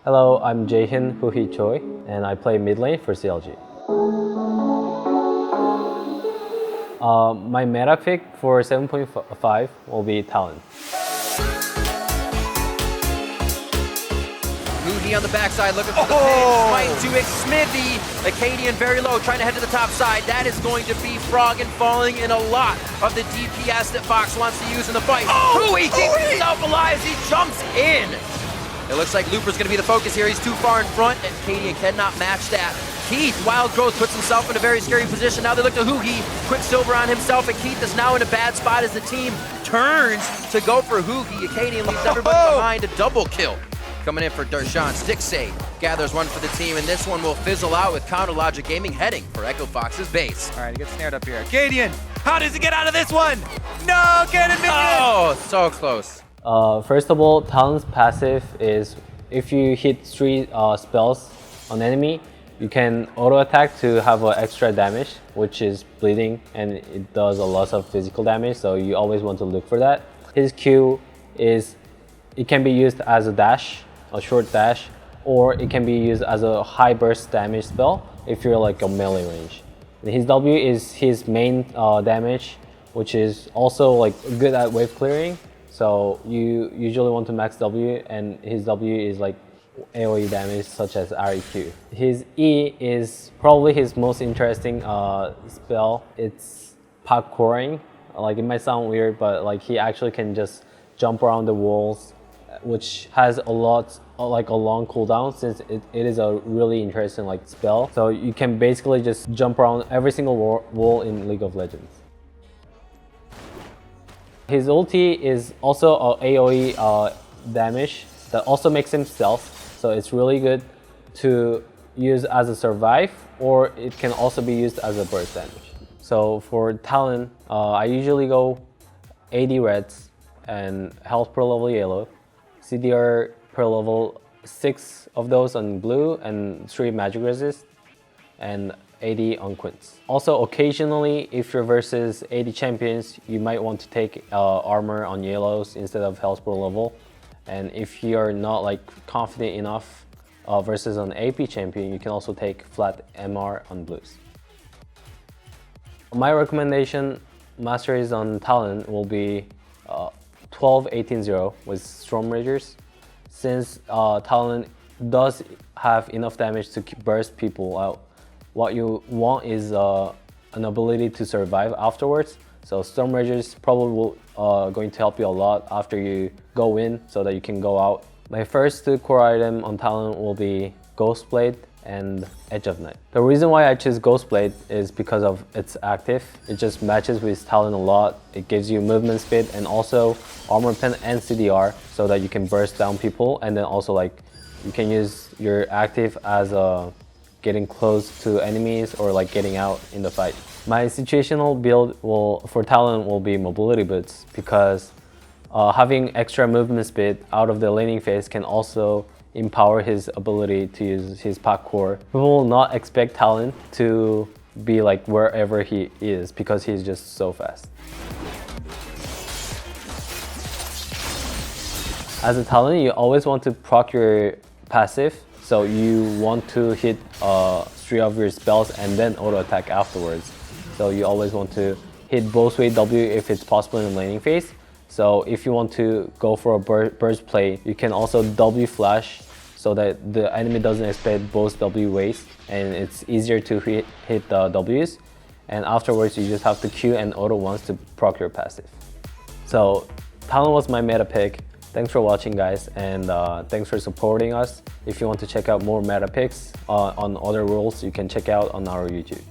Hello, I'm Jaehyun Huhi Choi, and I play mid lane for CLG. My meta pick for 7.5 will be Talon. Huhi on the backside looking for the pin. Smite to it. Smithy. Acadian very low, trying to head to the top side. That is going to be Frog and falling in a lot of the DPS that Fox wants to use in the fight. Huhi keeps himself alive as he jumps in. It looks like Looper's going to be the focus here. He's too far in front, and Acadian cannot match that. Keith, Wild Growth, puts himself in a very scary position. Now they look to Huhi. Quicksilver on himself, and Keith is now in a bad spot as the team turns to go for Huhi. Acadian leaves everybody behind. A double kill coming in for Darshan. Stixay gathers one for the team, and this one will fizzle out with Counter Logic Gaming heading for Echo Fox's base. All right, he gets snared up here. Acadian, how does he get out of this one? No, get it, Oh, so close. First of all, Talon's passive is if you hit 3 spells on enemy, you can auto attack to have extra damage, which is bleeding, and it does a lot of physical damage, so you always want to look for that. His Q is, it can be used as a dash, a short dash, or it can be used as a high burst damage spell if you're like a melee range. And his W is his main damage, which is also like good at wave clearing. So you usually want to max W, and his W is like AoE damage such as REQ. His E is probably his most interesting spell. It's parkouring. Like, it might sound weird, but like he actually can just jump around the walls, which has a lot, like a long cooldown, since it is a really interesting like spell. So you can basically just jump around every single wall in League of Legends. His ulti is also a AoE damage that also makes him stealth, so it's really good to use as a survive, or it can also be used as a burst damage. So for Talon, I usually go AD reds and health per level yellow, CDR per level 6 of those on blue, and 3 magic resist, and AD on Quints. Also, occasionally, if you're versus AD champions, you might want to take armor on yellows instead of health per level. And if you're not like confident enough versus an AP champion, you can also take flat MR on blues. My recommendation, Masteries on Talon, will be 12-18-0 with Storm Ragers, since Talon does have enough damage to burst people out. What you want is an ability to survive afterwards. So Storm Ragers probably will going to help you a lot after you go in, so that you can go out. My first 2 core item on Talon will be Ghostblade and Edge of Night. The reason why I choose Ghostblade is because of its active. It just matches with Talon a lot. It gives you movement speed and also armor pen and CDR, so that you can burst down people, and then also like you can use your active as a getting close to enemies or like getting out in the fight. My situational build for Talon will be mobility boots, because having extra movement speed out of the laning phase can also empower his ability to use his parkour. People will not expect Talon to be like wherever he is, because he's just so fast. As a Talon, you always want to proc your passive, so you want to hit 3 of your spells and then auto attack afterwards. So you always want to hit both way W if it's possible in the laning phase. So if you want to go for a burst play, you can also W flash, so that the enemy doesn't expect both W ways, and it's easier to hit the Ws. And afterwards, you just have to Q and auto once to proc your passive. So Talon was my meta pick. Thanks for watching, guys, and thanks for supporting us. If you want to check out more meta picks on other roles, you can check out on our YouTube.